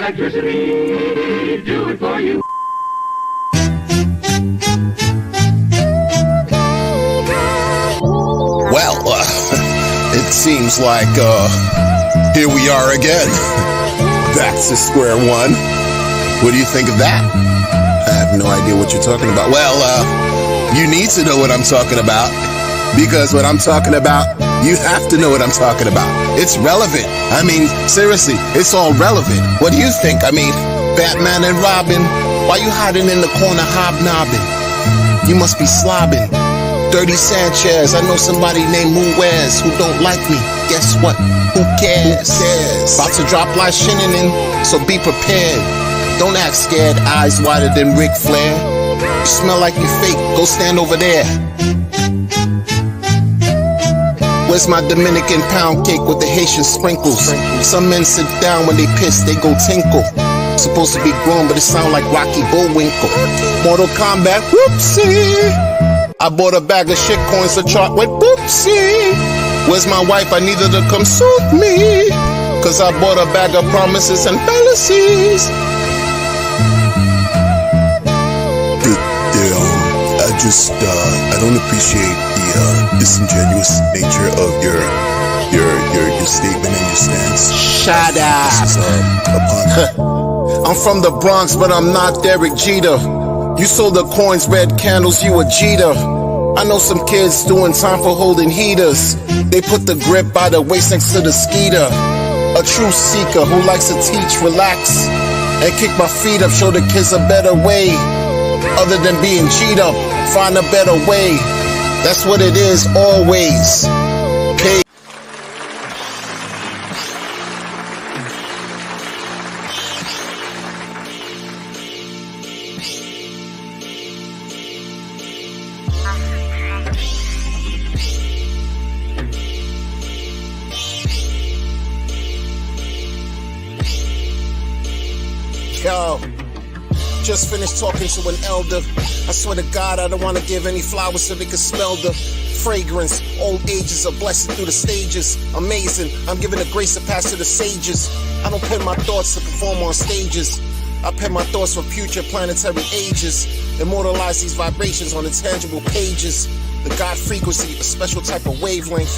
electricity, do it for you. Well, it seems like here we are again. Back to square one. What do you think of that? I have no idea what you're talking about. Well, you need to know what I'm talking about, because what I'm talking about, you have to know what I'm talking about. It's relevant. I mean, seriously, it's all relevant. What do you think? I mean, Batman and Robin, why you hiding in the corner hobnobbing? You must be slobbing. Dirty Sanchez, I know somebody named Muez who don't like me. Guess what? Who cares? About to drop like Shinnin', so be prepared. Don't act scared, eyes wider than Ric Flair. You smell like you fake, go stand over there. Where's my Dominican pound cake with the Haitian sprinkles? Some men sit down when they piss, they go tinkle. Supposed to be grown, but it sound like Rocky Bullwinkle. Mortal Kombat, whoopsie. I bought a bag of shit coins, a chart with whoopsie. Where's my wife? I need her to come soothe me, cause I bought a bag of promises and fallacies. I don't appreciate the disingenuous nature of your statement and your stance. Shut up. I'm from the Bronx, but I'm not Derek Jeter. You sold the coins, red candles, you a Jeter. I know some kids doing time for holding heaters. They put the grip by the waist next to the skeeter. A true seeker who likes to teach, relax, and kick my feet up, show the kids a better way. Other than being G'd up, find a better way. That's what it is, always. Pay. Yo, just finished talking to an elder. I swear to God, I don't want to give any flowers so they can smell the fragrance. Old ages are blessed through the stages. Amazing, I'm giving the grace to pass to the sages. I don't pen my thoughts to perform on stages. I pen my thoughts for future planetary ages. Immortalize these vibrations on intangible pages. The God frequency, a special type of wavelength.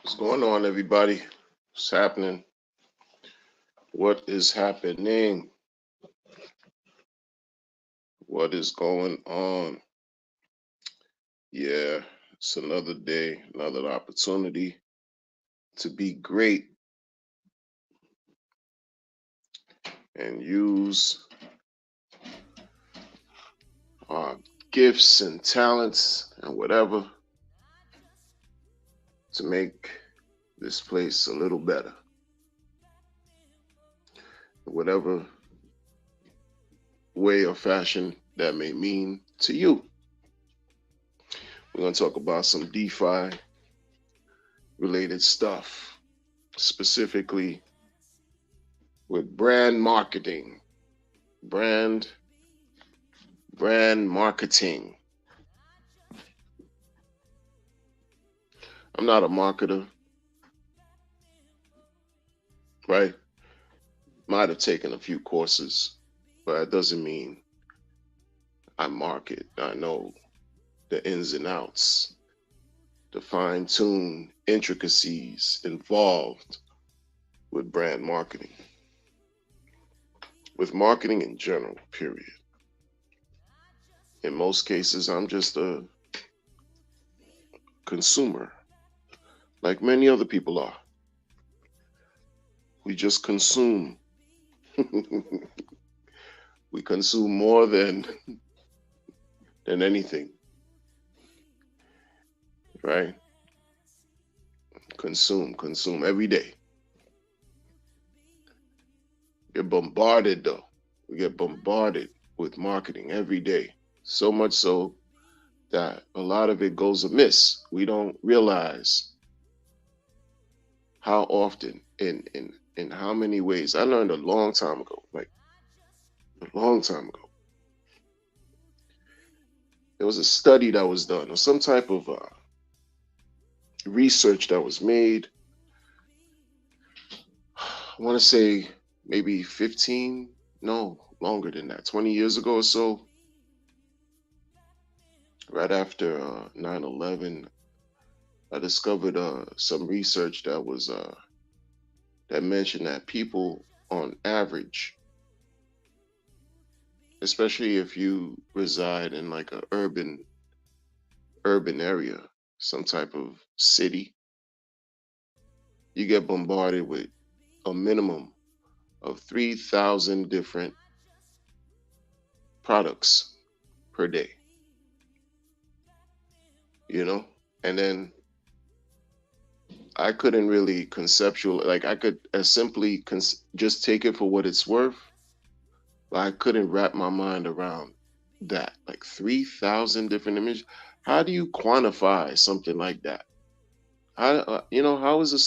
What's going on, everybody? What's happening? What is happening? What is going on? Yeah, it's another day, another opportunity to be great and use our gifts and talents and whatever to make this place a little better. Whatever way or fashion that may mean to you. We're going to talk about some DeFi related stuff, specifically with brand marketing, brand marketing. I'm not a marketer, right? Might have taken a few courses, but that doesn't mean I market. I know the ins and outs, the fine-tuned intricacies involved with brand marketing, with marketing in general, period. In most cases, I'm just a consumer, like many other people are. We just consume. We consume more than anything, right? Consume every day. Get bombarded though. We get bombarded with marketing every day. So much so that a lot of it goes amiss. We don't realize how often in in how many ways. I learned a long time ago, like a long time ago. There was a study that was done, or some type of research that was made. I want to say maybe 15, no, longer than that, 20 years ago or so, right after 9/11. I discovered some research that was that mentioned that people on average, especially if you reside in like a urban area, some type of city, you get bombarded with a minimum of 3,000 different products per day, you know? And then I couldn't really conceptual, like I could as simply just take it for what it's worth, but I couldn't wrap my mind around that. Like 3,000 different images. How do you quantify something like that? How, how is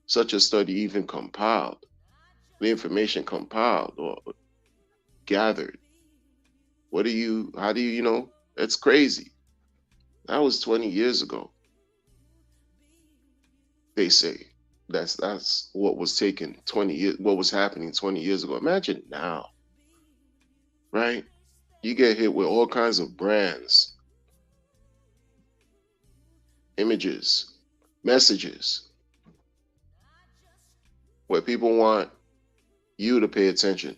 such a study even compiled? The information compiled or gathered? How do you, it's crazy. That was 20 years ago. They say that's what was taken 20 years, what was happening 20 years ago. Imagine now, right? You get hit with all kinds of brands, images, messages, where people want you to pay attention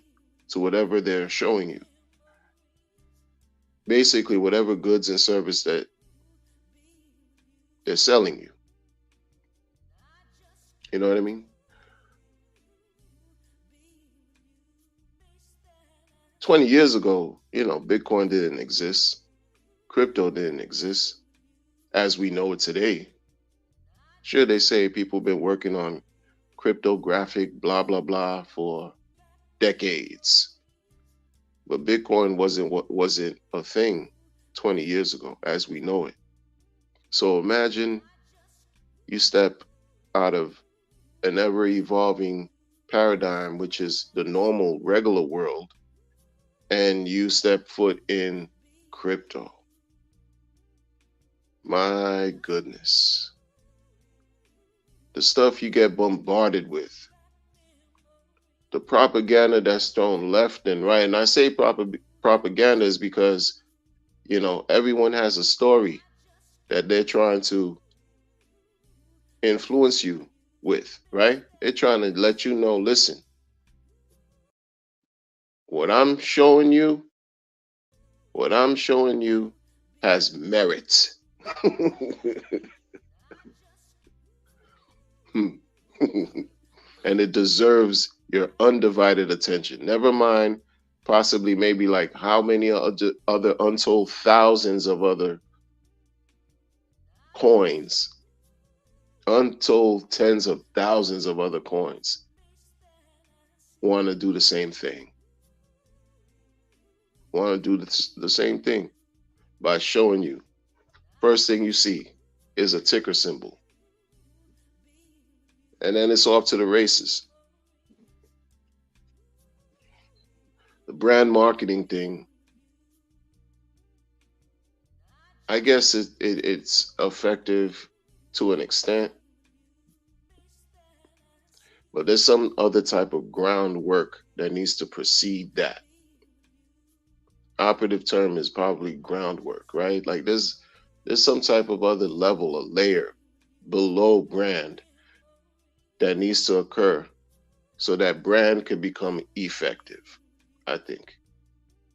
to whatever they're showing you. Basically, whatever goods and service that they're selling you. You know what I mean? 20 years ago, Bitcoin didn't exist. Crypto didn't exist as we know it today. Sure, they say people been working on cryptographic blah blah blah for decades, but Bitcoin wasn't a thing 20 years ago as we know it. So imagine you step out of an ever evolving paradigm, which is the normal regular world, and you step foot in crypto. My goodness. The stuff you get bombarded with, the propaganda that's thrown left and right. And I say propaganda is because, everyone has a story that they're trying to influence you with, right? They're trying to let you know, listen, what I'm showing you has merit. And it deserves your undivided attention. Never mind, possibly maybe like how many other untold thousands of other coins, untold tens of thousands of other coins want to do the same thing. Want to do the same thing by showing you. First thing you see is a ticker symbol. And then it's off to the races. The brand marketing thing, I guess it's effective to an extent, but there's some other type of groundwork that needs to precede that. Operative term is probably groundwork, right? Like there's some type of other level, a layer below brand that needs to occur so that brand can become effective, I think.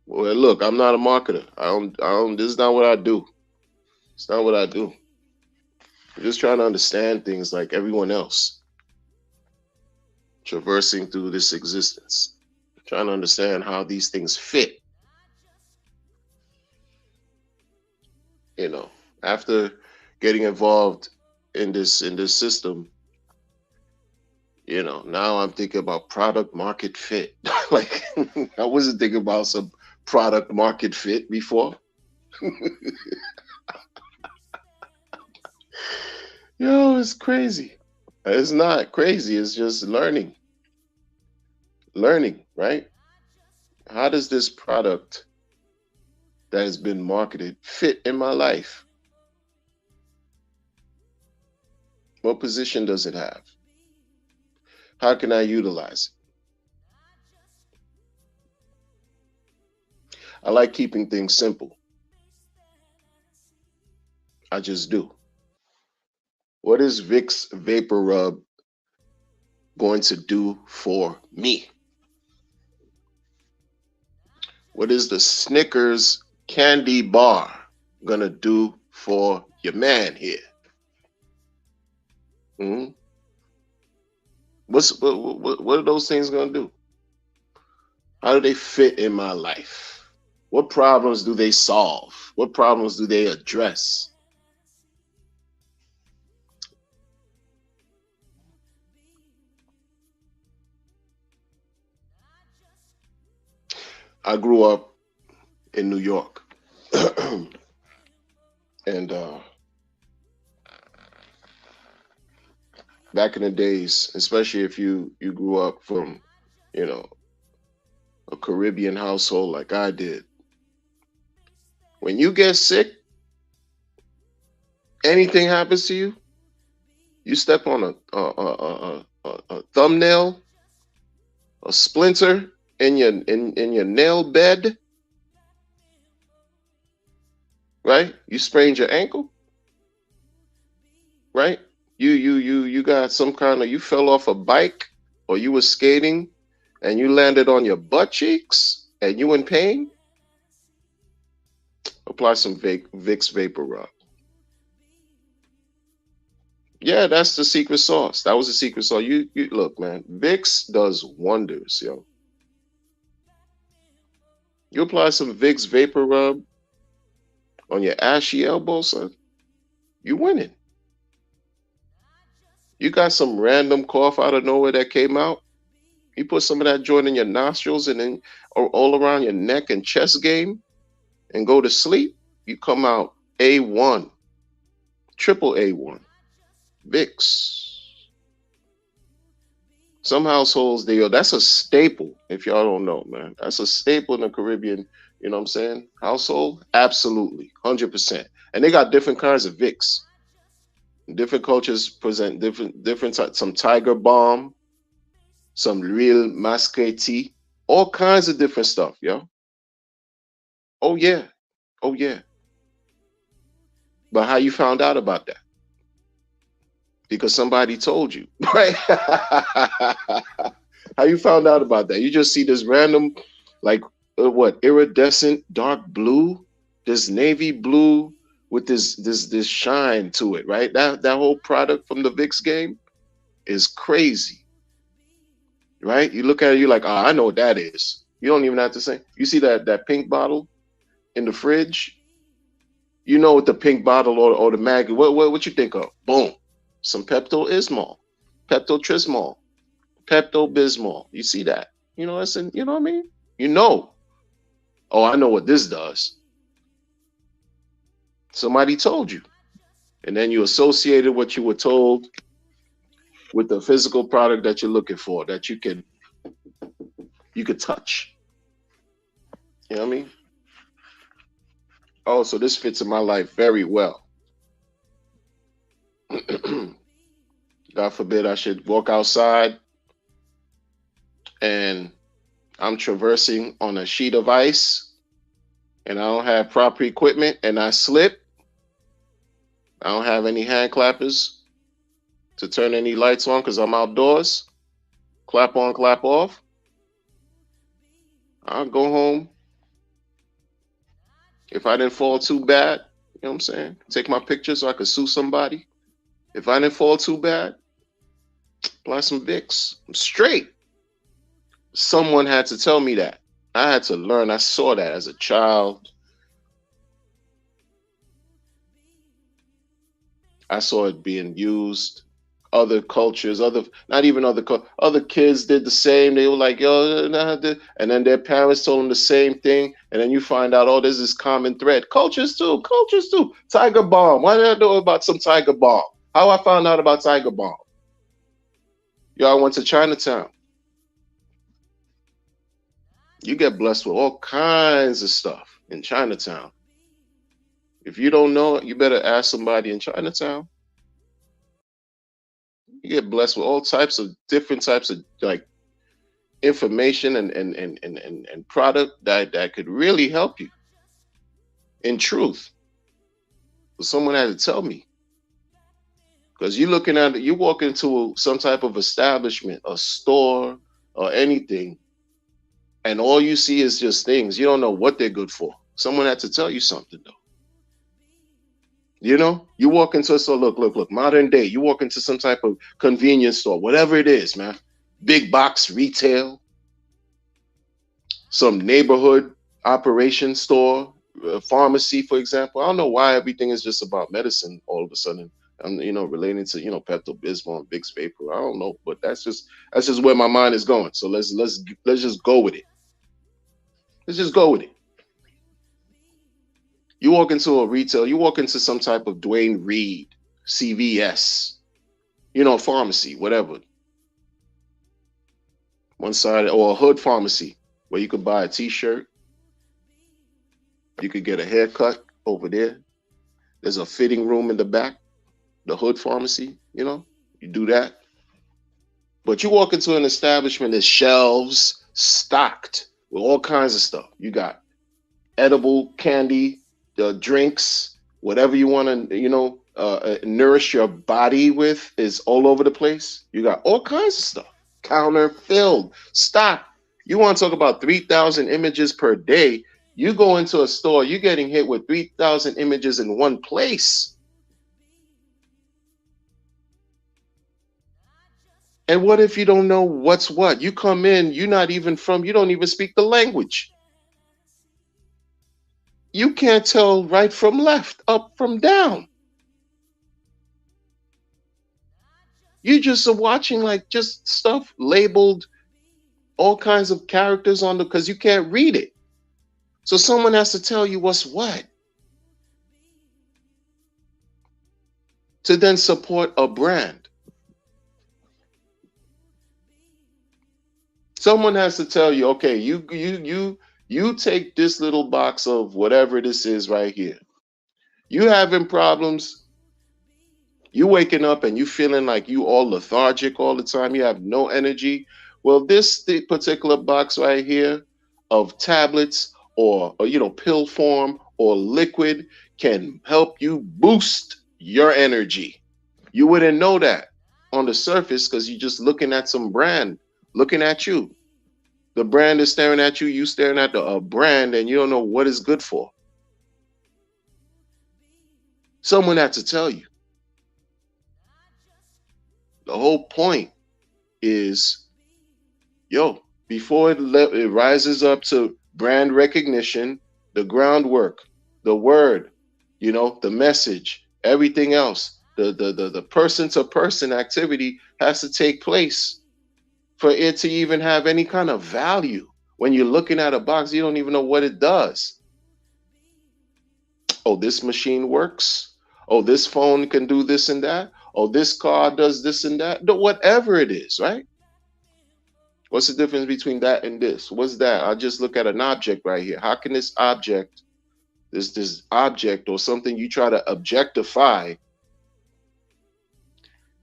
Well, look, I'm not a marketer. This is not what I do. It's not what I do. I'm just trying to understand things like everyone else, traversing through this existence, trying to understand how these things fit. After getting involved in this system, now I'm thinking about product market fit. Like I wasn't thinking about some product market fit before. Yo, it's crazy. It's not crazy. It's just learning. Learning, right? How does this product that has been marketed fit in my life? What position does it have? How can I utilize it? I like keeping things simple. I just do. What is Vicks Vapor Rub going to do for me? What is the Snickers candy bar gonna do for your man here? Hmm. What are those things gonna do? How do they fit in my life? What problems do they solve? What problems do they address? I grew up in New York, and back in the days, especially if you grew up from, you know, a Caribbean household like I did, when you get sick, anything happens to you, you step on a thumbnail, a splinter in your nail bed, right? You sprained your ankle, right? You got some kind of, you fell off a bike or you were skating and you landed on your butt cheeks and you in pain. Apply some Vicks Vapor Rub. Yeah, that's the secret sauce. That was the secret sauce. You look, man. Vicks does wonders, yo. You apply some Vicks Vapor Rub on your ashy elbow, son. You winning. You got some random cough out of nowhere that came out. You put some of that joint in your nostrils and then or all around your neck and chest game and go to sleep. You come out A1, triple A1, Vicks. Some households, that's a staple. If y'all don't know, man, that's a staple in the Caribbean. You know what I'm saying? Household, absolutely, 100%. And they got different kinds of Vicks. Different cultures present different some Tiger Balm, some real Masqué, all kinds of different stuff, yo. Oh yeah, oh yeah. But how you found out about that? Because somebody told you, right? How you found out about that? You just see this random, like what, iridescent dark blue, this navy blue with this shine to it, right? That whole product from the Vicks game is crazy, right? You look at it, you're like, oh, I know what that is. You don't even have to say. You see that pink bottle in the fridge? You know what the pink bottle or the mag, what you think of? Boom. Some Pepto-Ismol, Pepto-Trismol, Pepto-Bismol. You see that? You know, you know what I mean? You know. Oh, I know what this does. Somebody told you. And then you associated what you were told with the physical product that you're looking for, that you could touch. You know what I mean? Oh, so this fits in my life very well. God forbid I should walk outside and I'm traversing on a sheet of ice and I don't have proper equipment and I slip. I don't have any hand clappers to turn any lights on because I'm outdoors. Clap on, clap off. I'll go home. If I didn't fall too bad, you know what I'm saying? Take my picture so I could sue somebody. If I didn't fall too bad, apply some Vicks. I'm straight. Someone had to tell me that. I had to learn. I saw that as a child. I saw it being used. Other cultures, not even other kids did the same. They were like, yo, and then their parents told them the same thing. And then you find out, oh, there's this common thread. Cultures too. Tiger Balm. Why did I know about some Tiger Balm? How I found out about Tiger Balm? Y'all went to Chinatown. You get blessed with all kinds of stuff in Chinatown. If you don't know it, you better ask somebody in Chinatown. You get blessed with all types of different types of like information and product that could really help you. In truth, but someone had to tell me. Because you're looking at it, you walk into some type of establishment, a store, or anything, and all you see is just things. You don't know what they're good for. Someone had to tell you something, though. You know, you walk into a store, look, modern day, you walk into some type of convenience store, whatever it is, man. Big box retail, some neighborhood operation store, pharmacy, for example. I don't know why everything is just about medicine all of a sudden. You know, relating to Pepto Bismol and Vicks Vapor. I don't know, but that's just where my mind is going. So let's just go with it. Let's just go with it. You walk into a retail, you walk into some type of Dwayne Reed, CVS, pharmacy, whatever. One side, or a hood pharmacy where you could buy a t-shirt. You could get a haircut over there. There's a fitting room in the back, the hood pharmacy, you do that. But you walk into an establishment, there's shelves stocked with all kinds of stuff. You got edible candy, the drinks, whatever you want to, nourish your body with is all over the place. You got all kinds of stuff, counter filled, stock. You want to talk about 3,000 images per day? You go into a store, you're getting hit with 3,000 images in one place. And what if you don't know what's what? You come in, you don't even speak the language. You can't tell right from left, up from down. You just are watching like just stuff labeled, all kinds of characters on because you can't read it. So someone has to tell you what's what to then support a brand. Someone has to tell you, okay, you take this little box of whatever this is right here. You having problems. You waking up and you feeling like you all lethargic all the time. You have no energy. Well, the particular box right here of tablets or pill form or liquid can help you boost your energy. You wouldn't know that on the surface because you're just looking at some brand looking at you. The brand is staring at you. You staring at the brand and you don't know what it's good for. Someone had to tell you. The whole point is, before it rises up to brand recognition, the groundwork, the word, the message, everything else, the person-to-person activity has to take place for it to even have any kind of value. When you're looking at a box, you don't even know what it does. Oh, this machine works. Oh, this phone can do this and that. Oh, this car does this and that. Whatever it is, right? What's the difference between that and this? What's that? I just look at an object right here. How can this object, this object or something you try to objectify,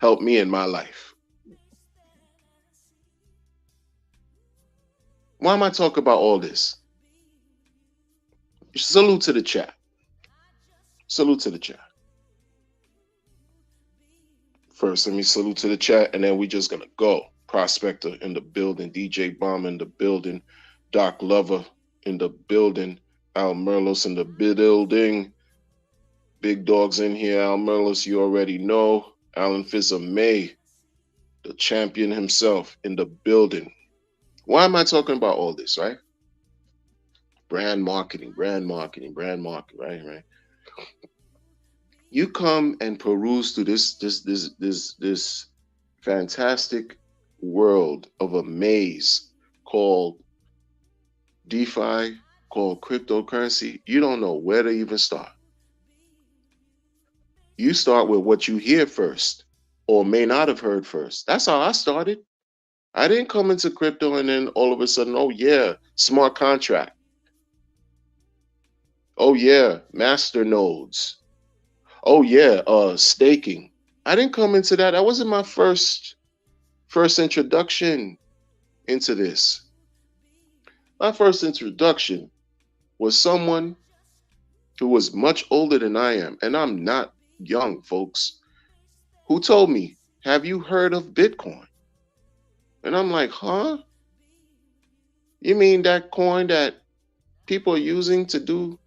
help me in my life? Why am I talking about all this? Salute to the chat. Salute to the chat. First, let me salute to the chat, and then we just gonna go. Prospector in the building, DJ Bomb in the building, Doc Lover in the building, Al Merlos in the building, big dogs in here. Al Merlos, you already know. Alan Fizza May, the champion himself, in the building. Why am I talking about all this, right? Brand marketing, right? You come and peruse through this fantastic world of a maze called DeFi, called cryptocurrency. You don't know where to even start. You start with what you hear first. or may not have heard first. That's how I started. I didn't come into crypto and then all of a sudden, oh yeah, smart contract. Oh yeah, master nodes. Oh yeah, staking. I didn't come into that. That wasn't my first introduction into this. My first introduction was someone who was much older than I am, and I'm not young, folks, who told me, "Have you heard of Bitcoin?" And I'm like, "Huh? You mean that coin that people are using to do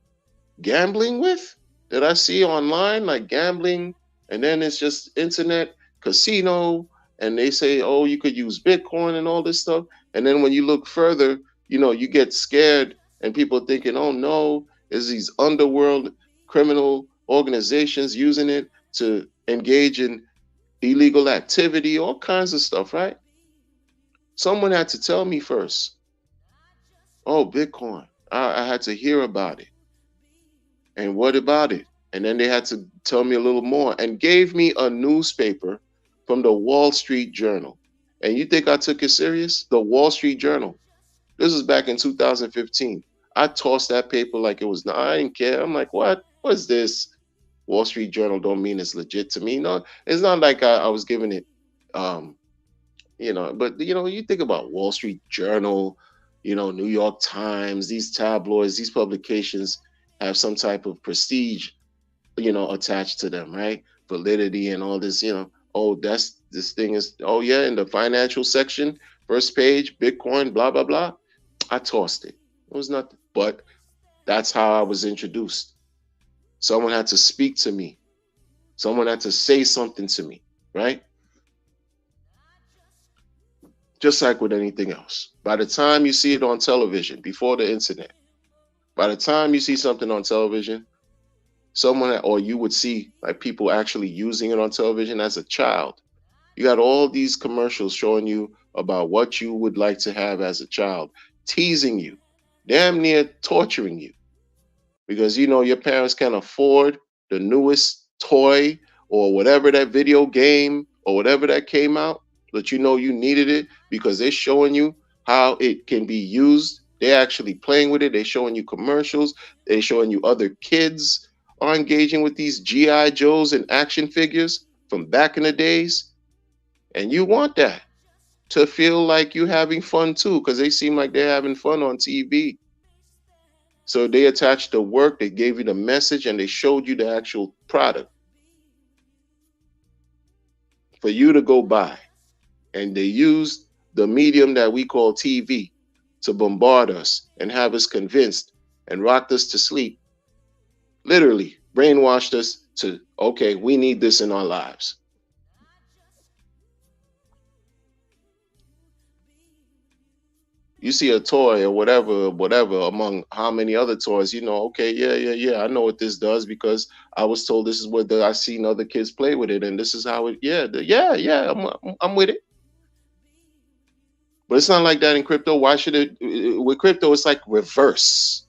gambling with? That I see online, like gambling, and then it's just internet casino, and they say, oh, you could use Bitcoin and all this stuff. And then when you look further, you get scared, and people thinking, oh no, is these underworld criminal organizations using it to engage in illegal activity, all kinds of stuff, right? Someone had to tell me first, oh, Bitcoin. I had to hear about it. And what about it? And then they had to tell me a little more and gave me a newspaper from the Wall Street Journal. And you think I took it serious? The Wall Street Journal. This was back in 2015. I tossed that paper like it was, I didn't care. I'm like, what? What's this? Wall Street Journal don't mean it's legit to me. No, it's not like I was giving it, but you think about Wall Street Journal, New York Times, these tabloids, these publications have some type of prestige, attached to them, right? Validity and all this, oh, this thing is, oh yeah, in the financial section, first page, Bitcoin, blah, blah, blah. I tossed it. It was nothing, but that's how I was introduced. Someone had to speak to me. Someone had to say something to me, right? Just like with anything else. By the time you see it on television, before the internet, by the time you see something on television, or you would see like people actually using it on television as a child. You got all these commercials showing you about what you would like to have as a child, teasing you, damn near torturing you. Because your parents can't afford the newest toy or whatever that video game or whatever that came out, but you needed it because they're showing you how it can be used. They're actually playing with it. They're showing you commercials. They're showing you other kids are engaging with these G.I. Joes and action figures from back in the days. And you want that to feel like you're having fun too, because they seem like they're having fun on TV. So they attached the work, they gave you the message, and they showed you the actual product for you to go buy. And they used the medium that we call TV to bombard us and have us convinced and rocked us to sleep. Literally brainwashed us to, okay, we need this in our lives. You see a toy or whatever among how many other toys, okay, yeah, I know what this does because I was told this is what I've seen other kids play with it, and this is how it, I'm with it. But it's not like that in crypto. Why should it? With crypto, it's like reverse.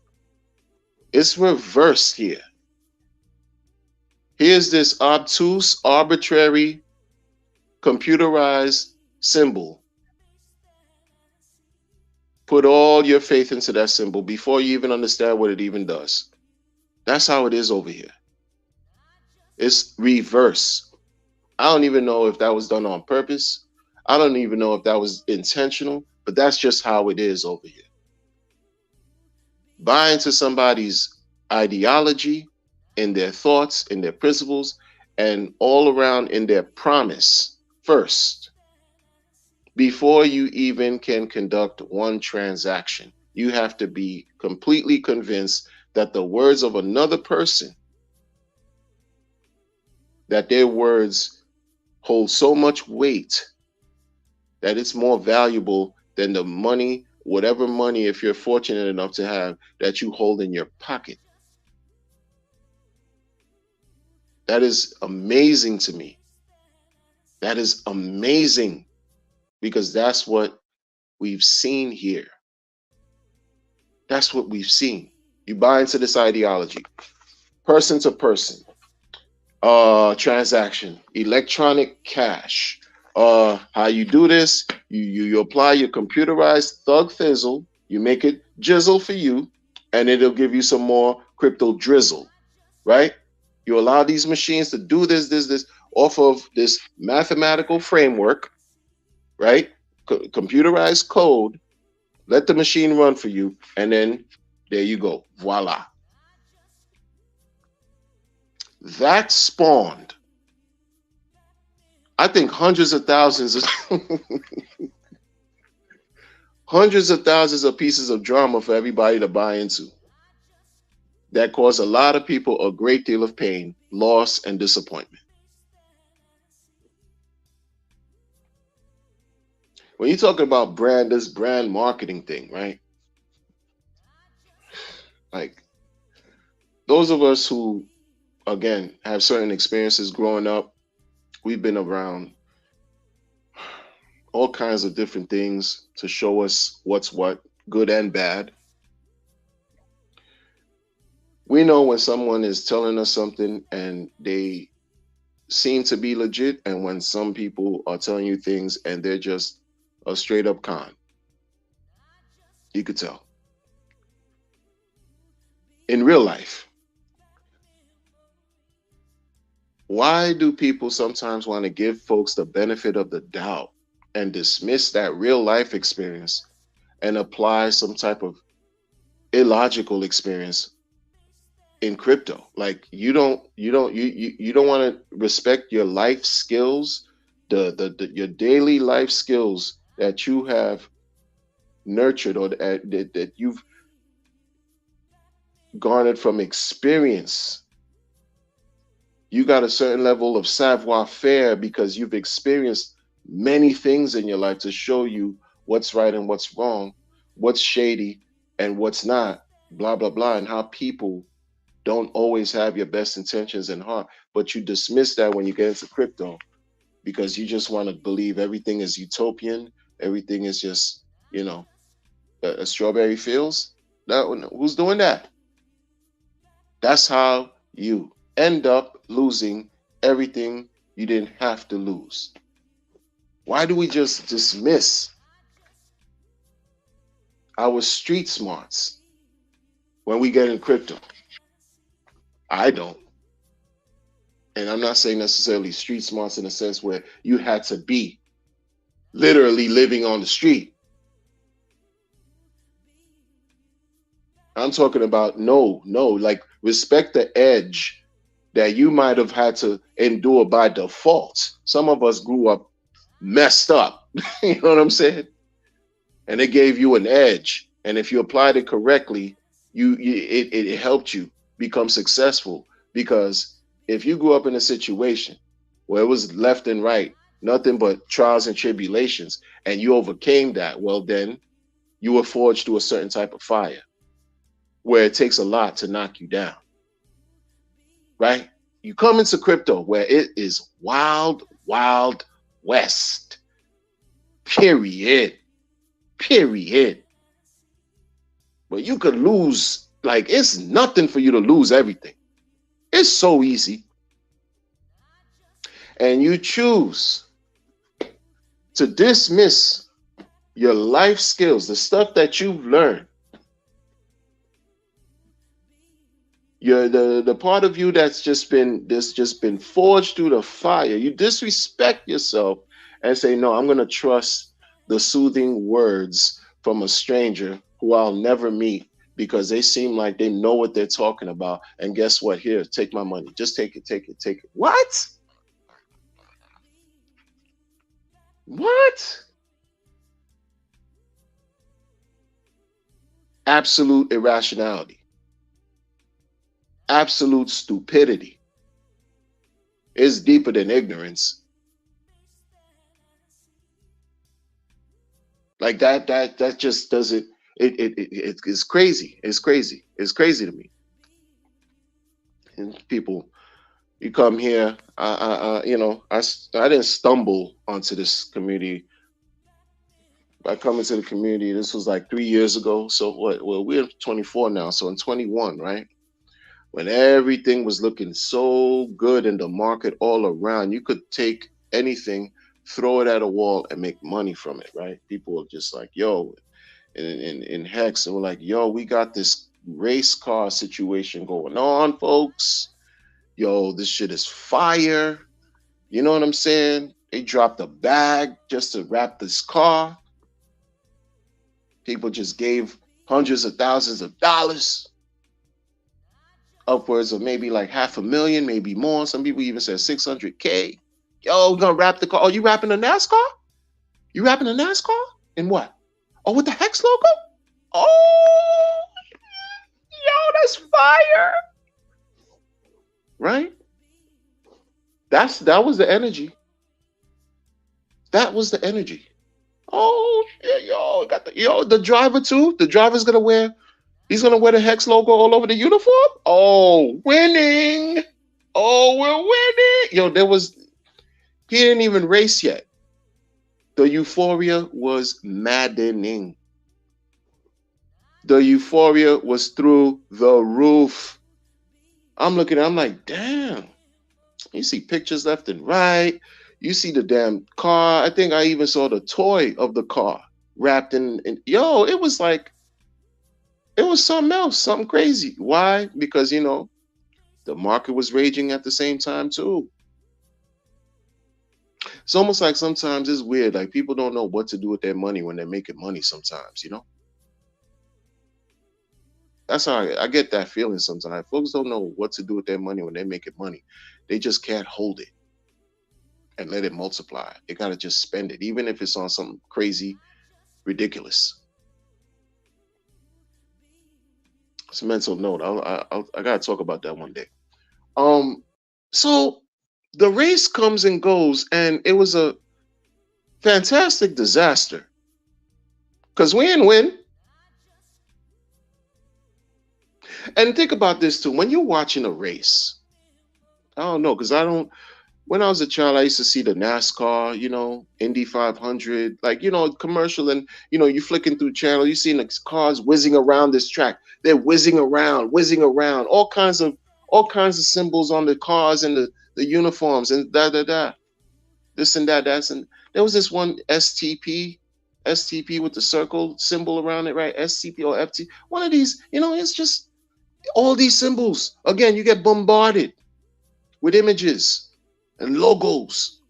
It's reversed here. Here's this obtuse, arbitrary, computerized symbol. Put all your faith into that symbol before you even understand what it even does. That's how it is over here. It's reverse. I don't even know if that was done on purpose. I don't even know if that was intentional, but that's just how it is over here. Buy into somebody's ideology, in their thoughts, in their principles, and all around in their promise first. Before you even can conduct one transaction, you have to be completely convinced that the words of another person, that their words hold so much weight that it's more valuable than the money, whatever money, if you're fortunate enough to have, that you hold in your pocket. That is amazing to me. That is amazing. Because that's what we've seen here. That's what we've seen. You buy into this ideology, person to person. transaction, electronic cash. How you do this? You apply your computerized thug fizzle, you make it jizzle for you, and it'll give you some more crypto drizzle, right? You allow these machines to do this off of this mathematical framework, right? Computerized code. Let the machine run for you, and then there you go. Voila. That spawned, I think, hundreds of thousands of hundreds of thousands of pieces of drama for everybody to buy into. That caused a lot of people a great deal of pain, loss, and disappointment. When you're talking about this brand marketing thing, right? Like those of us who, again, have certain experiences growing up, we've been around all kinds of different things to show us what's what, good and bad. We know when someone is telling us something and they seem to be legit, and when some people are telling you things and they're just a straight up con. You could tell. In real life, why do people sometimes want to give folks the benefit of the doubt and dismiss that real life experience and apply some type of illogical experience in crypto? Like you don't want to respect your life skills, your daily life skills that you have nurtured or that you've garnered from experience. You got a certain level of savoir faire because you've experienced many things in your life to show you what's right and what's wrong, what's shady and what's not, blah, blah, blah, and how people don't always have your best intentions in heart. But you dismiss that when you get into crypto because you just want to believe everything is utopian, everything is just, a strawberry fields. Who's doing that? That's how you end up losing everything you didn't have to lose. Why do we just dismiss our street smarts when we get in crypto? I don't. And I'm not saying necessarily street smarts in a sense where you had to be literally living on the street. I'm talking about like respect the edge that you might have had to endure by default. Some of us grew up messed up, you know what I'm saying? And it gave you an edge. And if you applied it correctly, it helped you become successful. Because if you grew up in a situation where it was left and right, nothing but trials and tribulations, and you overcame that, well, then you were forged to a certain type of fire where it takes a lot to knock you down, right? You come into crypto where it is wild, wild west, period. But you could lose, like it's nothing for you to lose everything. It's so easy. And you choose to dismiss your life skills, the stuff that you've learned. You're the part of you that's just been forged through the fire. You disrespect yourself and say, no, I'm going to trust the soothing words from a stranger who I'll never meet because they seem like they know what they're talking about. And guess what? Here, take my money. Just take it. What? What? Absolute irrationality. Absolute stupidity. It's deeper than ignorance. Like that just doesn't, it's crazy. It's crazy to me. And people, you come here, I didn't stumble onto this community. I come into the community, this was like 3 years ago. So what? Well, we're 24 now. So in 21, right? when everything was looking so good in the market all around. You could take anything, throw it at a wall, and make money from it, right? People were just like, yo, in Hex, and we're like, yo, we got this race car situation going on, folks. Yo, this shit is fire. You know what I'm saying? They dropped a bag just to wrap this car. People just gave hundreds of thousands of dollars, upwards of maybe like $500,000, maybe more. Some people even said 600K. Yo, we're gonna wrap the car. Oh, you wrapping a NASCAR? You wrapping a NASCAR? In what? Oh, with the Hex logo? Oh, yo, that's fire. Right? That was the energy. That was the energy. Oh, shit, yo, the driver too. The driver's gonna wear. He's gonna wear the Hex logo all over the uniform. Oh, winning! Oh, we're winning! Yo, he didn't even race yet. The euphoria was maddening. The euphoria was through the roof. I'm like, damn. You see pictures left and right. You see the damn car. I think I even saw the toy of the car wrapped in yo, it was like, it was something else, something crazy. Why? Because, the market was raging at the same time too. It's almost like sometimes it's weird. Like people don't know what to do with their money when they're making money sometimes, That's how I get that feeling sometimes. Folks don't know what to do with their money when they're making money. They just can't hold it and let it multiply. They got to just spend it, even if it's on something crazy, ridiculous. It's a mental note. I got to talk about that one day. So the race comes and goes, and it was a fantastic disaster because we didn't win. And think about this too. When you're watching a race, I don't know, because when I was a child, I used to see the NASCAR, Indy 500, like, commercial, and, you flicking through channel, you seeing the cars whizzing around this track. They're whizzing around, all kinds of symbols on the cars and the uniforms and this and that, and there was this one STP with the circle symbol around it, right? STP or FT. One of these, it's just all these symbols. Again, you get bombarded with images and logos.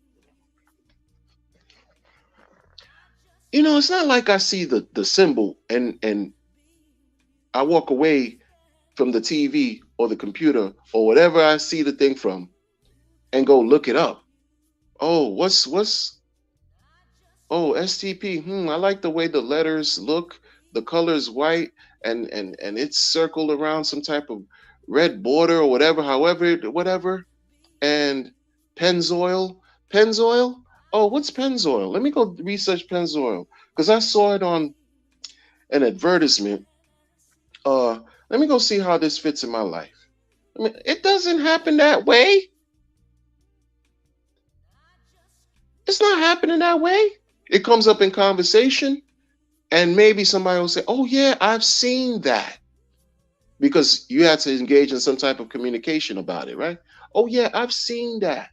It's not like I see the symbol and I walk away from the TV or the computer or whatever I see the thing from and go look it up. Oh, what's STP. I like the way the letters look. The color's white and it's circled around some type of red border or whatever, whatever. And Pennzoil. Oh, what's Pennzoil? Let me go research Pennzoil because I saw it on an advertisement. Let me go see how this fits in my life. I mean, it doesn't happen that way. It's not happening that way. It comes up in conversation, and maybe somebody will say, "Oh yeah, I've seen that," because you had to engage in some type of communication about it, right? Oh yeah, I've seen that.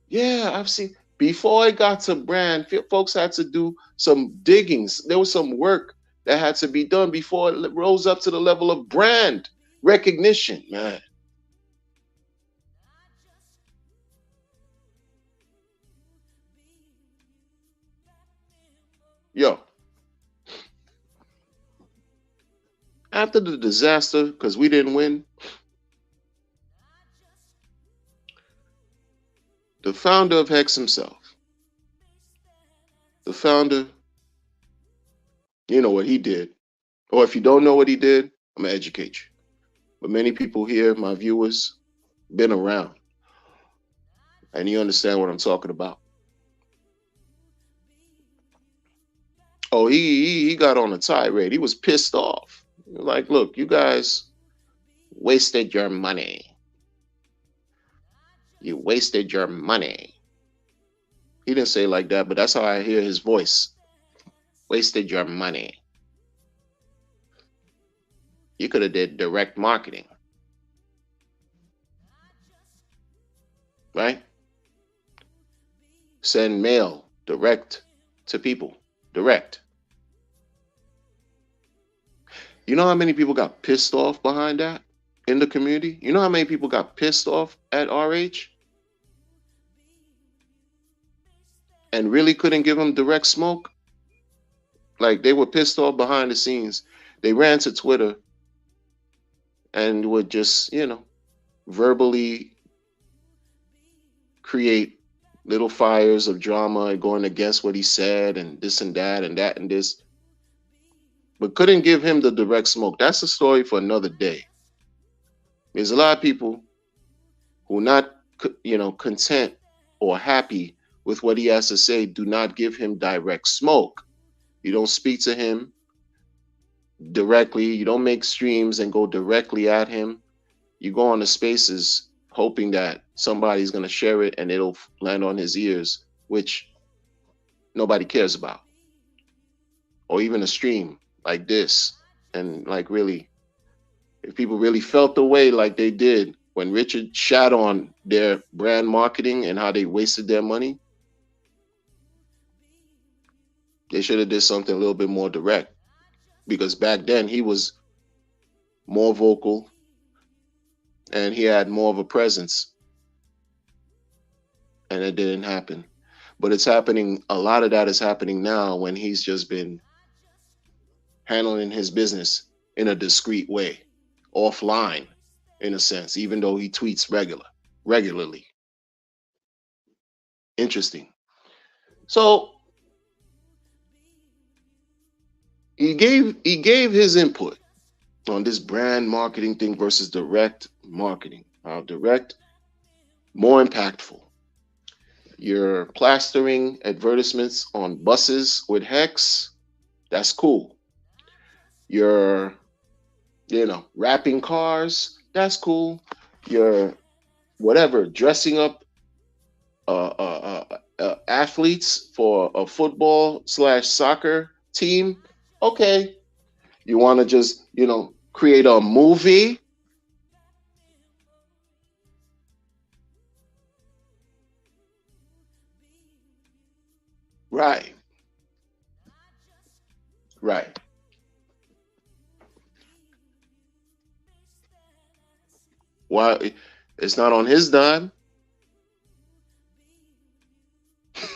Yeah, I've seen. Before it got to brand, folks had to do some diggings. There was some work that had to be done before it rose up to the level of brand recognition, man. Yo, after the disaster, because we didn't win, the founder of Hex himself, the founder, you know what he did. Or if you don't know what he did, I'm going to educate you. But many people here, my viewers, been around. And you understand what I'm talking about. Oh, he got on a tirade. He was pissed off. Like, look, you guys wasted your money. You wasted your money. He didn't say it like that, but that's how I hear his voice. Wasted your money. You could have did direct marketing. right? Send mail direct to people, direct. You know how many people got pissed off behind that in the community? You know how many people got pissed off at RH and really couldn't give them direct smoke? Like they were pissed off behind the scenes. They ran to Twitter and would just, verbally create little fires of drama and going against what he said and this and that and that and this, but couldn't give him the direct smoke. That's a story for another day. There's a lot of people who not, content or happy with what he has to say. Do not give him direct smoke. You don't speak to him directly. You don't make streams and go directly at him. You go on the spaces hoping that somebody's going to share it and it'll land on his ears, which nobody cares about. Or even a stream like this. And like really, if people really felt the way like they did when Richard shat on their brand marketing and how they wasted their money, they should have did something a little bit more direct. Because back then he was more vocal and he had more of a presence. And it didn't happen. But it's happening, a lot of that is happening now when he's just been handling his business in a discreet way, offline, in a sense, even though he tweets regularly. Interesting. So he gave his input on this brand marketing thing versus direct marketing. How direct, more impactful. You're plastering advertisements on buses with hex. That's cool. You're, wrapping cars. That's cool. You're, whatever, dressing up athletes for a football/soccer team. Okay. You want to just, create a movie. Right. Why? It's not on his dime.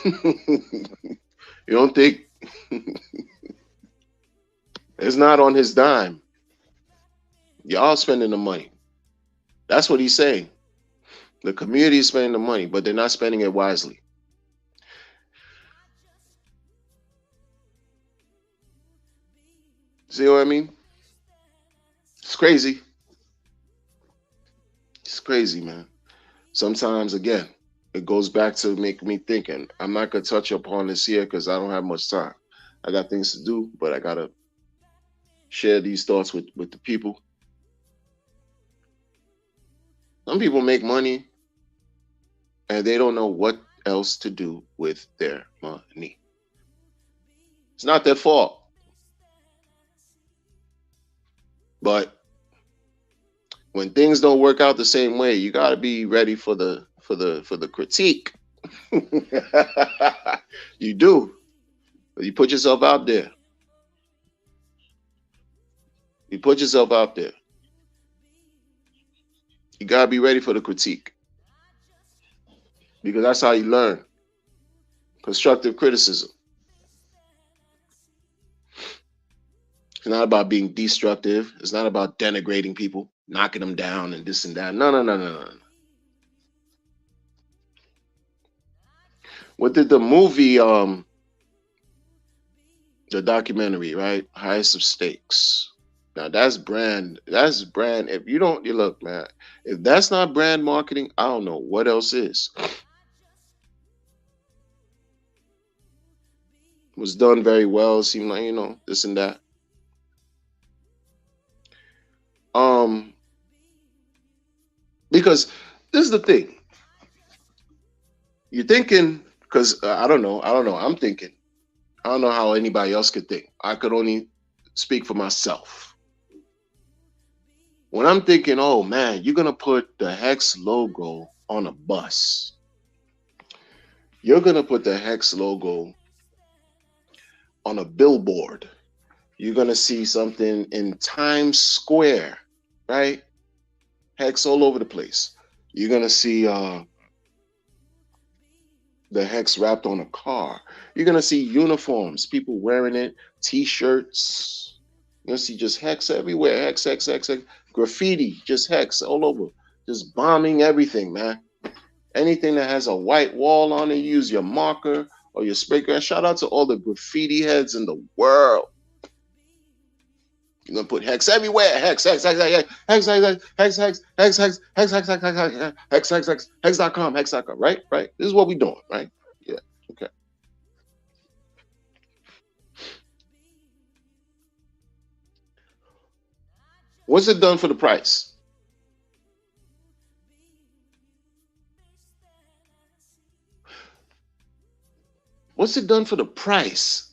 You don't think it's not on his dime? Y'all spending the money. That's what he's saying. The community is spending the money, but they're not spending it wisely. See what I mean? It's crazy. It's crazy, man. Sometimes, again, it goes back to make me thinking. I'm not going to touch upon this here because I don't have much time. I got things to do, but I got to share these thoughts with the people. Some people make money and they don't know what else to do with their money. It's not their fault. But when things don't work out the same way, you got to be ready for the critique. You do. You put yourself out there. You put yourself out there. You got to be ready for the critique. Because that's how you learn. Constructive criticism. It's not about being destructive. It's not about denigrating people, knocking them down and this and that. No. What did the movie, the documentary, right? Highest of Stakes. Now that's brand. If you don't, you look, man, if that's not brand marketing, I don't know what else is. It was done very well. It seemed like, this and that. Because this is the thing. You're thinking, because I don't know. I'm thinking. I don't know how anybody else could think. I could only speak for myself. When I'm thinking, oh man, you're going to put the Hex logo on a bus. You're going to put the Hex logo on a billboard. You're going to see something in Times Square, right? Hex all over the place. You're going to see the Hex wrapped on a car. You're going to see uniforms, people wearing it, T-shirts. You're going to see just Hex everywhere. Hex, Hex, Hex, Hex. Graffiti, just Hex all over. Just bombing everything, man. Anything that has a white wall on it, use your marker or your spray can. Shout out to all the graffiti heads in the world. You're gonna put Hex everywhere. Hex, Hex, Hex, Hex, Hex, Hex, Hex, Hex, Hex, Hex, Hex, Hex, Hex, Hex, Hex, Hex, Hex, Hex.com, Hex.com, right? Right? This is what we're doing, right? Yeah. Okay. What's it done for the price? What's it done for the price?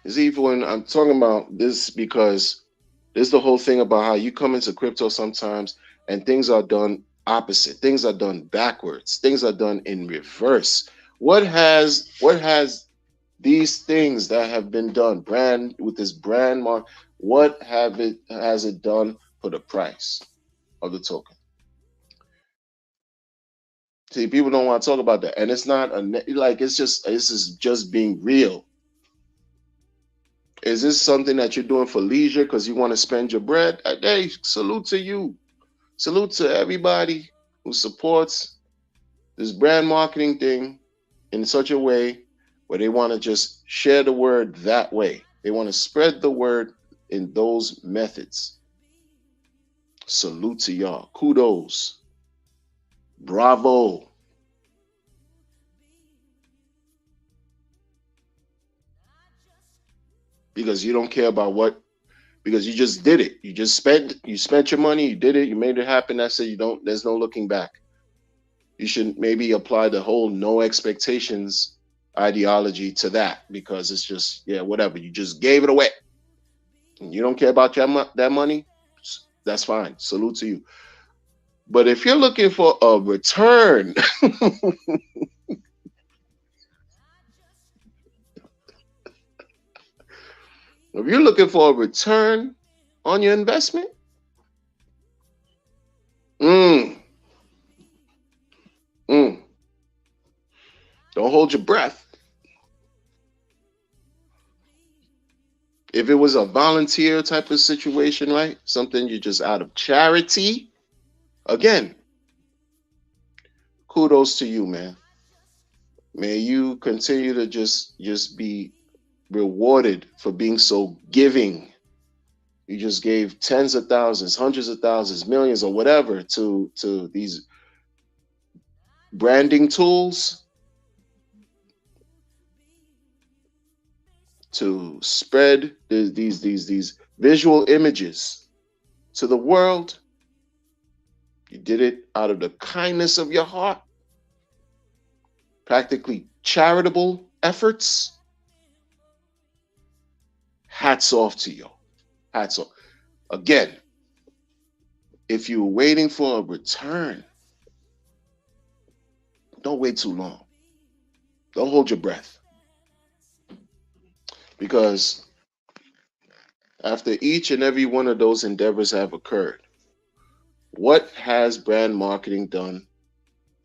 You see, when I'm talking about this, because this is the whole thing about how you come into crypto sometimes and things are done opposite. Things are done backwards. Things are done in reverse. What has these things that have been done brand with this brand mark, what has it done for the price of the token? See, people don't want to talk about that, and it's not it's just being real. Is this something that you're doing for leisure because you want to spend your bread? Hey, salute to you. Salute to everybody who supports this brand marketing thing in such a way where they want to just share the word that way. They want to spread the word in those methods. Salute to y'all. Kudos. Bravo. Because you don't care about because you just did it. You spent your money, you did it, you made it happen. That's it. There's no looking back. You should maybe apply the whole no expectations ideology to that, because it's just, yeah, whatever. You just gave it away. And you don't care about that money, that's fine. Salute to you. But if you're looking for a return, if you're looking for a return on your investment, don't hold your breath. If it was a volunteer type of situation, right? Something you're just out of charity, again, kudos to you, man. May you continue to just be rewarded for being so giving. You just gave tens of thousands, hundreds of thousands, millions, or whatever to these branding tools to spread these visual images to the world. You did it out of the kindness of your heart, practically charitable efforts. Hats off to you. Hats off. Again, if you're waiting for a return, don't wait too long. Don't hold your breath. Because after each and every one of those endeavors have occurred, what has brand marketing done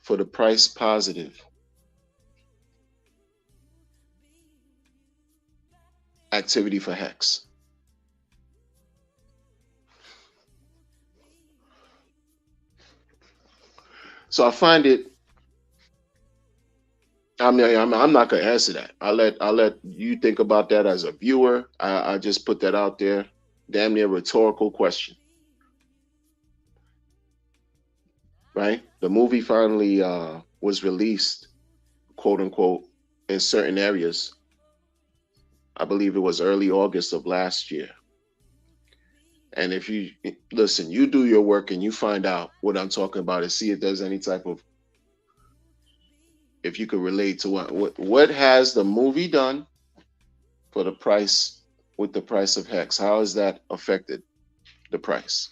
for the price positive activity for Hex? So I find it, I'm not going to answer that. I'll let you think about that as a viewer. I just put that out there. Damn near rhetorical question. Right? The movie finally was released, quote unquote, in certain areas. I believe it was early August of last year. And if you listen, you do your work and you find out what I'm talking about and see if there's any type of, if you could relate to what has the movie done for the price, with the price of Hex. How has that affected the price?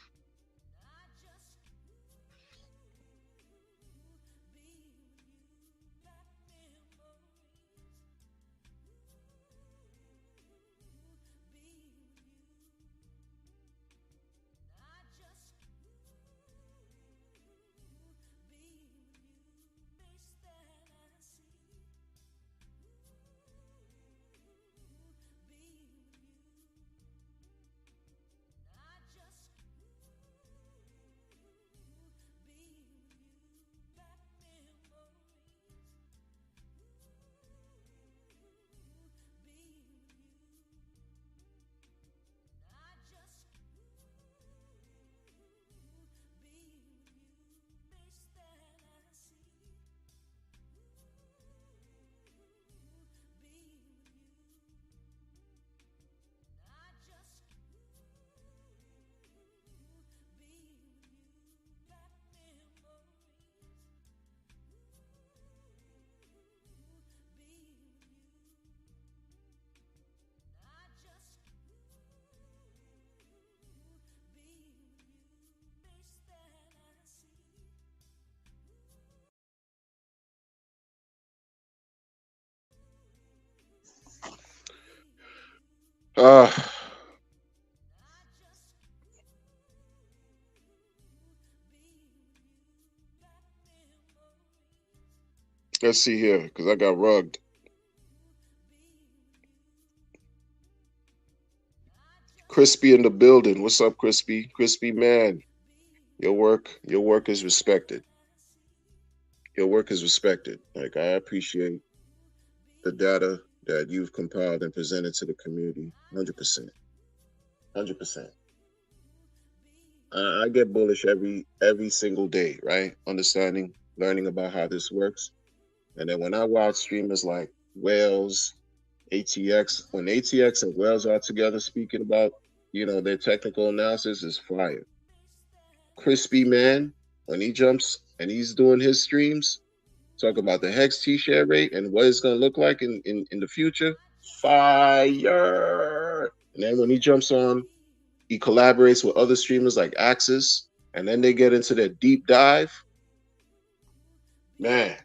Uh, let's see here, because I got rugged. Crispy in the building. What's up, Crispy? Crispy man, your work is respected. Your work is respected. Like, I appreciate the data that you've compiled and presented to the community. 100%. 100%. I get bullish every single day, right? Understanding, learning about how this works. And then when I watch streamers like Wales, ATX, when ATX and Wales are together speaking about, their technical analysis is fire. Crispy man, when he jumps and he's doing his streams, talk about the hex t-share rate and what it's gonna look like in the future. Fire. And then when he jumps on, he collaborates with other streamers like Axis, and then they get into their deep dive. Man,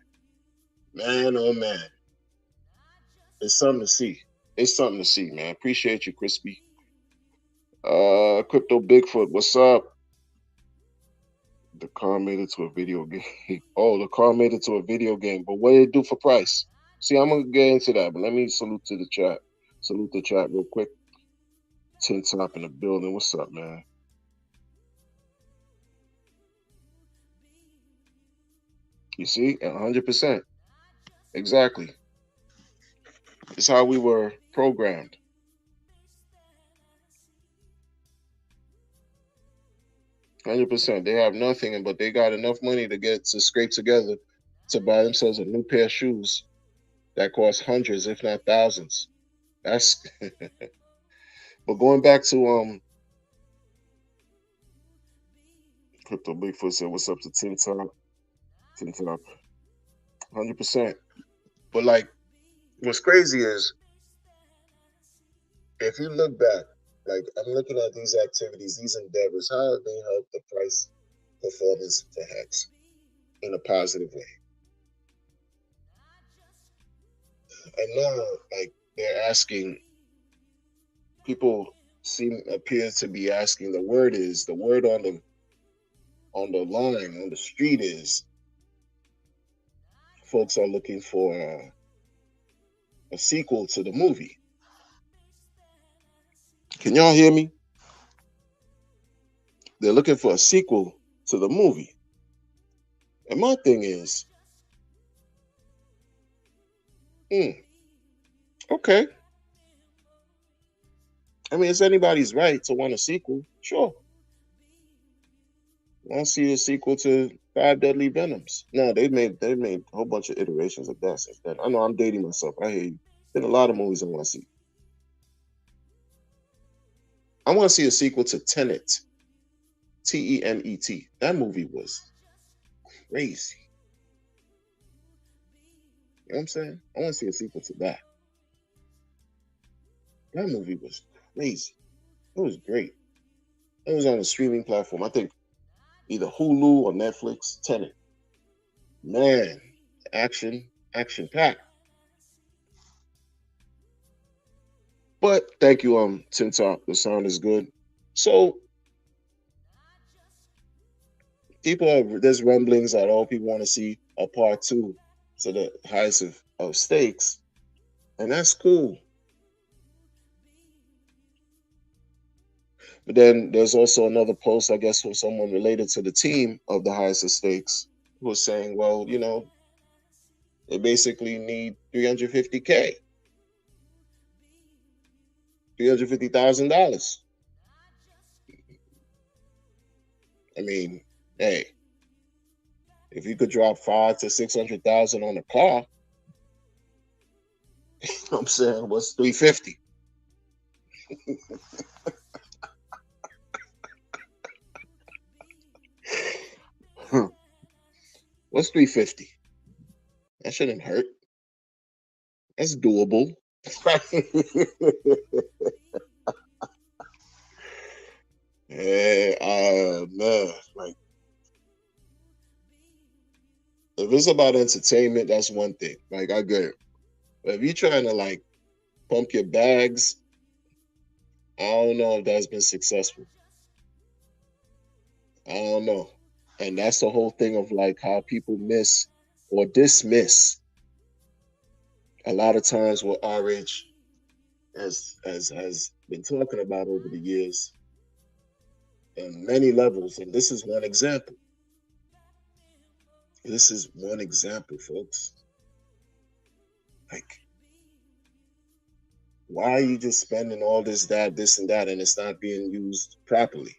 oh man. It's something to see. It's something to see, man. Appreciate you, Crispy. Crypto Bigfoot, what's up? The car made it to a video game. Oh, the car made it to a video game. But what did it do for price? See, I'm gonna get into that, but let me salute to the chat. Salute the chat real quick. Tin Top in the building. What's up, man? You see, 100%. Exactly. It's how we were programmed. %. They have nothing, but they got enough money to scrape together to buy themselves a new pair of shoes that cost hundreds, if not thousands. That's but going back to Crypto Bigfoot said, "What's up to Tin Top?" Tin Top, 100%. But like, what's crazy is if you look back, like I'm looking at these activities, these endeavors, how have they helped the price performance for Hex in a positive way? And now, like, they're asking, people appear to be asking, the word on the line, on the street is, folks are looking for a sequel to the movie. Can y'all hear me? They're looking for a sequel to the movie. And my thing is, okay. I mean, it's anybody's right to want a sequel. Sure. I want to see a sequel to Five Deadly Venoms. No, they made a whole bunch of iterations of that since then. I know I'm dating myself. I hear you. There's a lot of movies I want to see. I want to see a sequel to Tenet. Tenet. That movie was crazy. You know what I'm saying? I want to see a sequel to that. That movie was crazy. It was great. It was on a streaming platform. I think either Hulu or Netflix. Tenet. Man, action packed. But thank you, Tin Top. The sound is good. So there's rumblings that all people want to see a part 2 to the highest of stakes, and that's cool. But then there's also another post, I guess, from someone related to the team of the highest of stakes, who was saying, well, they basically need $350K, $350,000. I mean, hey, if you could drop 500 to 600,000 on a car, you know what I'm saying, what's 350? What's 350? That shouldn't hurt. That's doable. Yeah, man, like, if it's about entertainment, that's one thing. Like, I get it. But if you're trying to like pump your bags I don't know if that's been successful. I don't know. And that's the whole thing of like how people miss or dismiss a lot of times what RH has been talking about over the years in many levels. And this is one example. This is one example, folks. Like, why are you just spending all this, and that, and it's not being used properly?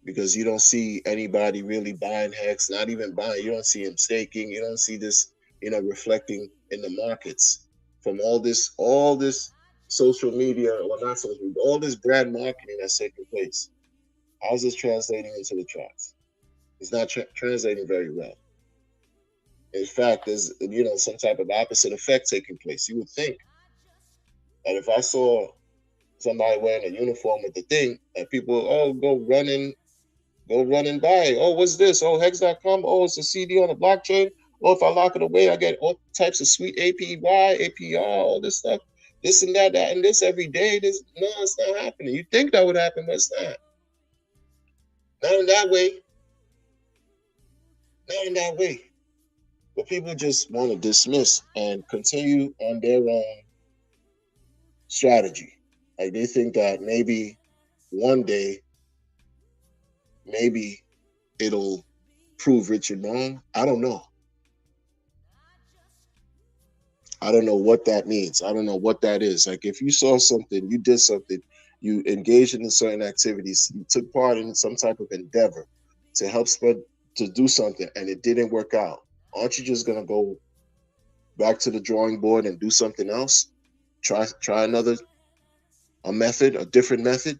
Because you don't see anybody really buying Hex, not even buying. You don't see him staking. You don't see this, reflecting in the markets from all this social media, well, not social media, all this brand marketing that's taking place. How's this translating into the charts? It's not translating very well. In fact, there's some type of opposite effect taking place. You would think that if I saw somebody wearing a uniform with the thing, that people go run and buy. Oh, what's this? Oh, Hex.com. Oh, it's a CD on the blockchain. Oh, if I lock it away, I get all types of sweet APY, APR, all this stuff, this and that, and this every day. No, it's not happening. You think that would happen, but it's not. Not in that way. Not in that way. But people just want to dismiss and continue on their own strategy. Like they think that maybe one day, maybe it'll prove Richard wrong. I don't know. I don't know what that means. I don't know what that is. Like if you saw something, you did something, you engaged in certain activities, you took part in some type of endeavor to help spread, to do something, and it didn't work out. Aren't you just gonna go back to the drawing board and do something else? Try a different method?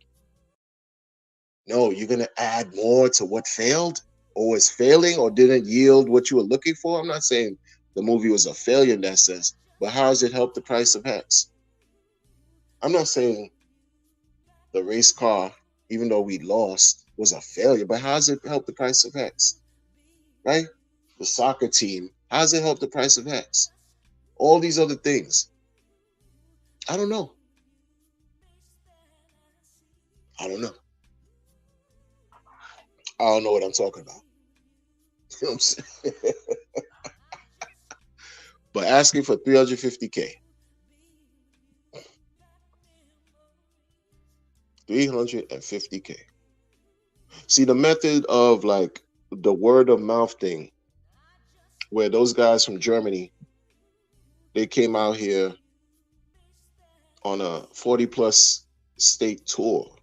No, you're gonna add more to what failed or is failing or didn't yield what you were looking for. I'm not saying the movie was a failure in that sense, but how does it help the price of Hex? I'm not saying the race car, even though we lost, was a failure, but how does it help the price of Hex? Right? The soccer team, how does it help the price of Hex? All these other things. I don't know. I don't know. I don't know what I'm talking about. You know what I'm saying? But asking for 350K. 350K. See, the method of like the word of mouth thing, where those guys from Germany, they came out here on a 40+ state tour.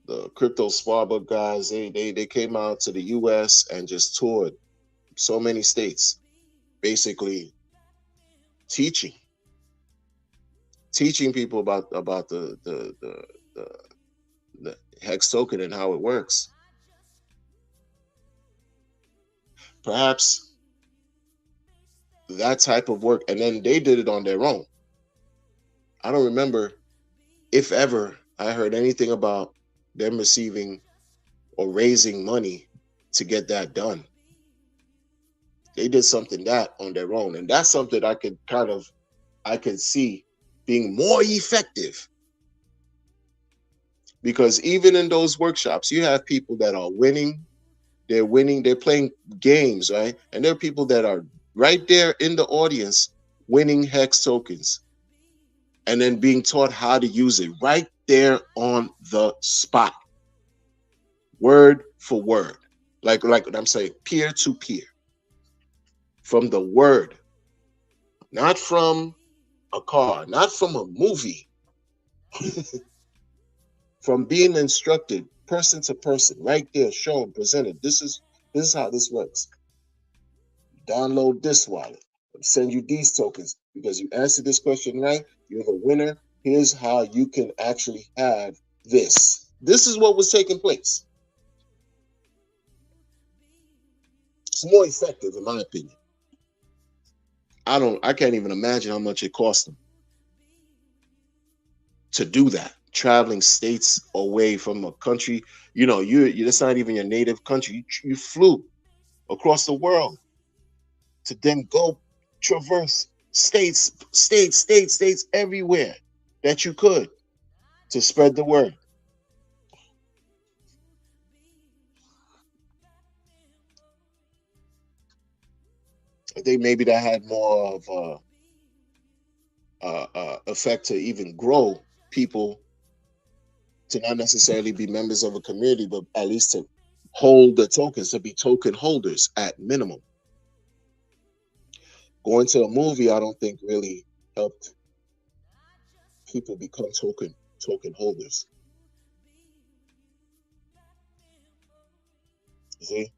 The Crypto Sparbook guys, they came out to the US and just toured so many states, basically teaching people about the Hex token and how it works. Perhaps that type of work, and then they did it on their own. I don't remember, if ever, I heard anything about them receiving or raising money to get that done. They did something that on their own, and that's something I could see being more effective, because even in those workshops, you have people that are winning. They're playing games, right? And there are people that are right there in the audience winning Hex tokens and then being taught how to use it right there on the spot, word for word, like what I'm saying, peer to peer, from the word, not from a car, not from a movie, from being instructed person to person, right there, shown, presented. This is how this works. Download this wallet, send you these tokens because you answered this question right. You're the winner. Here's how you can actually have this. This is what was taking place. It's more effective, in my opinion. I can't even imagine how much it cost them to do that. Traveling states away from a country, that's not even your native country. You flew across the world to then go traverse states everywhere that you could to spread the word. I think maybe that had more of a effect to even grow people to not necessarily be members of a community, but at least to hold the tokens, to be token holders at minimum. Going to a movie, I don't think really helped people become token holders. You see?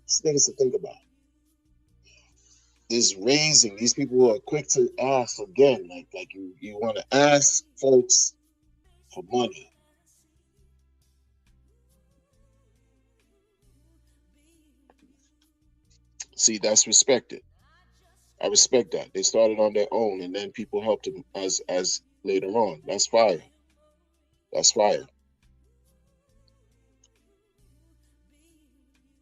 It's things to think about. This raising, these people who are quick to ask again, like you want to ask folks for money. See, that's respected. I respect that. They started on their own and then people helped them as later on. That's fire. That's fire.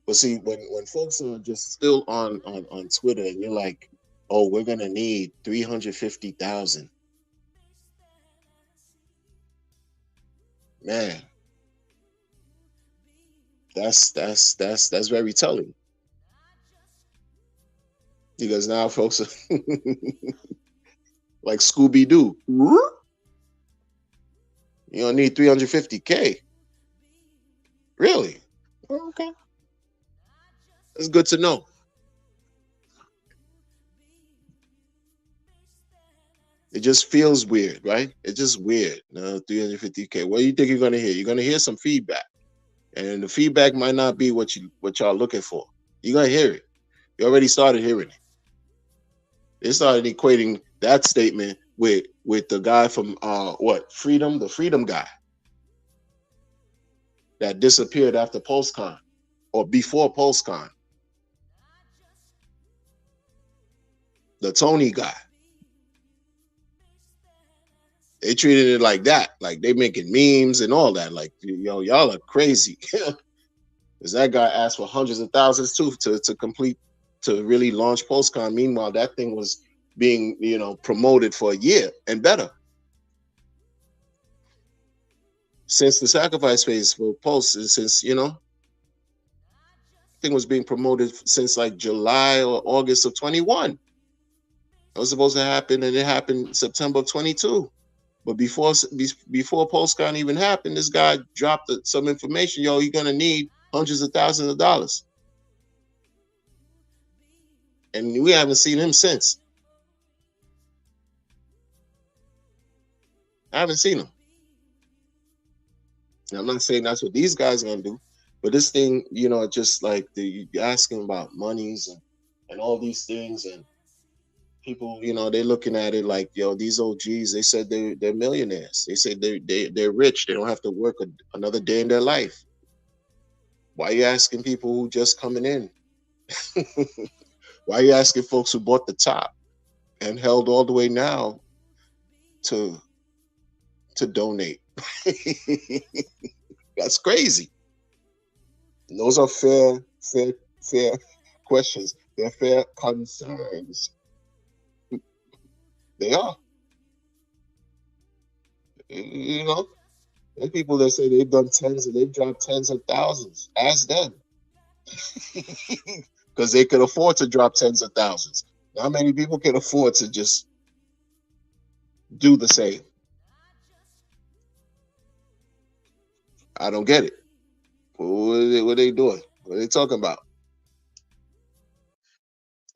But see, when folks are just still on Twitter and you're like, oh, we're gonna need 350,000. Man, that's very telling. Because now folks are like Scooby Doo. You don't need 350K. Really? Okay. That's good to know. It just feels weird, right? It's just weird. No, 350K. What do you think you're gonna hear? You're gonna hear some feedback. And the feedback might not be what y'all looking for. You're gonna hear it. You already started hearing it. They started equating that statement with the guy from Freedom, the Freedom guy that disappeared after PulseCon or before PulseCon. The Tony guy. They treated it like that, like they making memes and all that. Like, yo, y'all are crazy. Because that guy asked for hundreds of thousands too to really launch PulseCon. Meanwhile, that thing was being, promoted for a year and better. Since the sacrifice phase for Pulse, since, thing was being promoted since like July or August of 21. It was supposed to happen, and it happened September of 22. But before PulseCon even happened, this guy dropped some information. Yo, you're gonna need hundreds of thousands of dollars, and we haven't seen him since. I haven't seen him. Now, I'm not saying that's what these guys are gonna do, but this thing, just like you're asking about monies and all these things, and people, they're looking at it like, yo, these OGs, they said they're millionaires. They say they're rich. They don't have to work another day in their life. Why are you asking people who just coming in? Why are you asking folks who bought the top and held all the way now to donate? That's crazy. And those are fair questions. They're fair concerns. They are. There's people that say they've dropped tens of thousands. Ask them. Because they could afford to drop tens of thousands. Not many people can afford to just do the same. I don't get it. What are they doing? What are they talking about?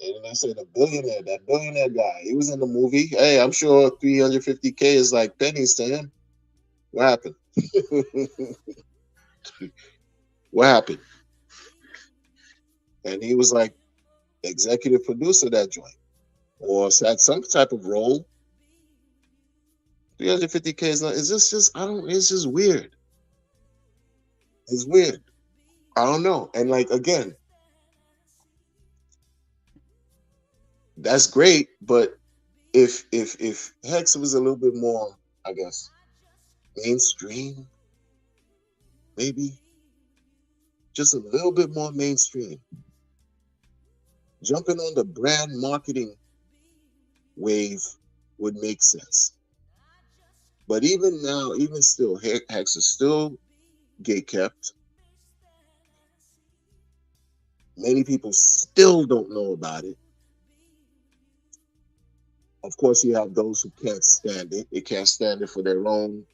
And I said that billionaire guy, he was in the movie. Hey, I'm sure 350K is like pennies to him. What happened? What happened? And he was like executive producer of that joint, or had some type of role. 350K is not. It's just I don't. It's just weird. It's weird. I don't know. And like again, that's great, but if Hex was a little bit more, I guess, mainstream, maybe just a little bit more mainstream, jumping on the brand marketing wave would make sense. But even now, even still, Hex is still gate kept. Many people still don't know about it. Of course, you have those who can't stand it. They can't stand it for their own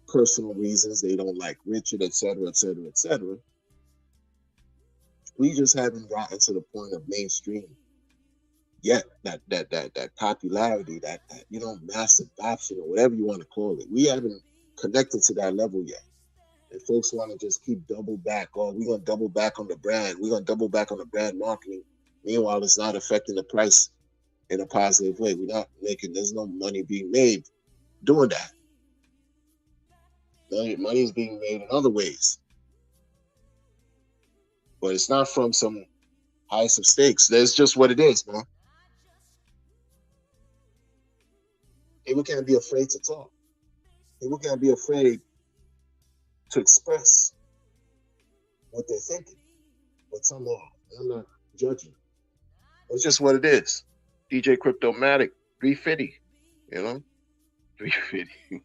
personal reasons. They don't like Richard, etc., etc., etc. We just haven't gotten to the point of mainstream yet. That popularity, that mass adoption, or whatever you want to call it. We haven't connected to that level yet. And folks want to just keep double back. Oh, we're gonna double back on the brand. We're gonna double back on the brand marketing. Meanwhile, it's not affecting the price in a positive way. We're not making. There's no money being made doing that. Money is being made in other ways, but it's not from some highest of stakes. That's just what it is, man. People can't be afraid to talk. People can't be afraid to express what they're thinking. But some are. I'm not judging. It's just what it is. DJ Cryptomatic, 350. 350.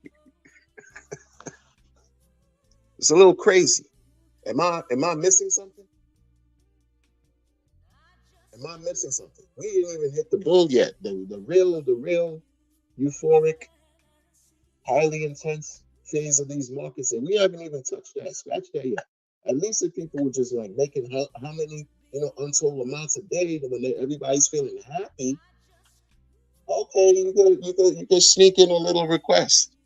It's a little crazy. Am I missing something? Am I missing something? We didn't even hit the bull yet. The real euphoric, highly intense phase of these markets, and we haven't even touched that, scratched that yet. At least if people were just like making how many untold amounts a day, when everybody's feeling happy, okay, you can sneak in a little request.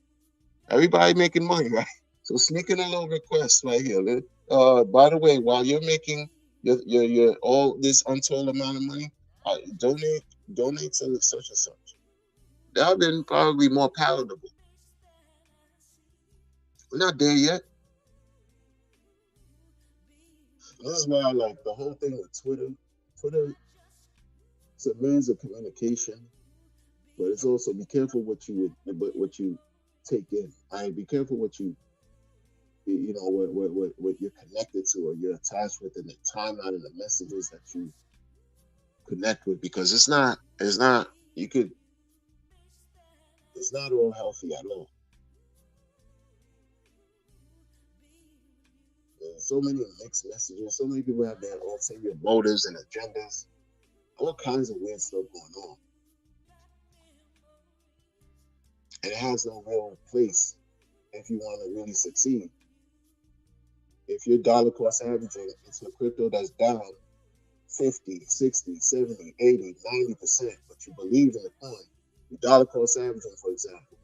Everybody making money, right? So sneak in a little request right here. By the way, while you're making your all this untold amount of money, donate to such and such. That would have been probably more palatable. We're not there yet. This is why I like the whole thing with Twitter. Twitter is a means of communication, but it's also be careful what you take in. Be careful what what you're connected to or you're attached with in the timeline and the messages that you connect with, because it's not all healthy at all. There's so many mixed messages. So many people have their ulterior motives and agendas. All kinds of weird stuff going on. And it has no real place if you want to really succeed. If you're dollar cost averaging into a crypto that's down 50, 60, 70, 80, 90%, but you believe in the coin, you dollar cost averaging, for example,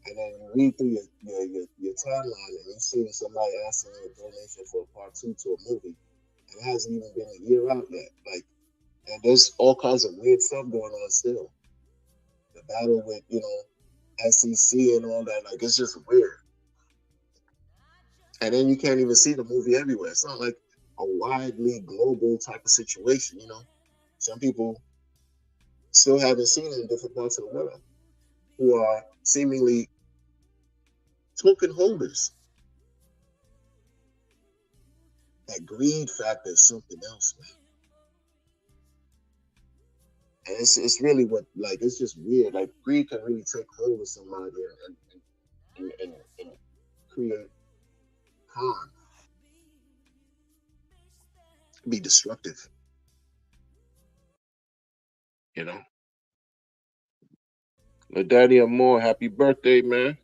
and then you read through your timeline and you see somebody asking you a donation for a part 2 to a movie, and it hasn't even been a year out yet. And there's all kinds of weird stuff going on still. The battle with, SEC and all that, it's just weird. And then you can't even see the movie everywhere. It's not like a widely global type of situation, Some people still haven't seen it in different parts of the world who are seemingly token holders. That greed factor is something else, man. And it's really it's just weird. Greed can really take hold of somebody and create harm. Be destructive. Daddy Amore, happy birthday, man.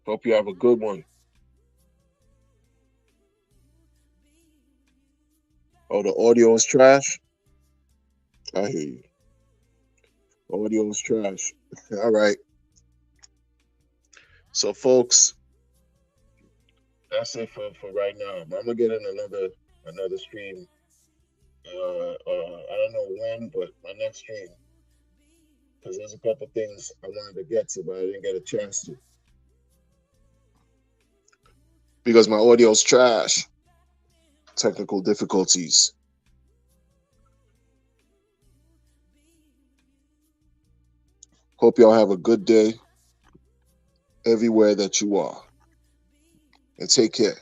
Hope you have a good one. Oh, the audio is trash? I hear you. Audio is trash. All right. So, folks, that's it for right now. I'm gonna get in another stream. I don't know when, but my next stream, because there's a couple things I wanted to get to, but I didn't get a chance to, because my audio's trash. Technical difficulties. Hope y'all have a good day everywhere that you are, and take care.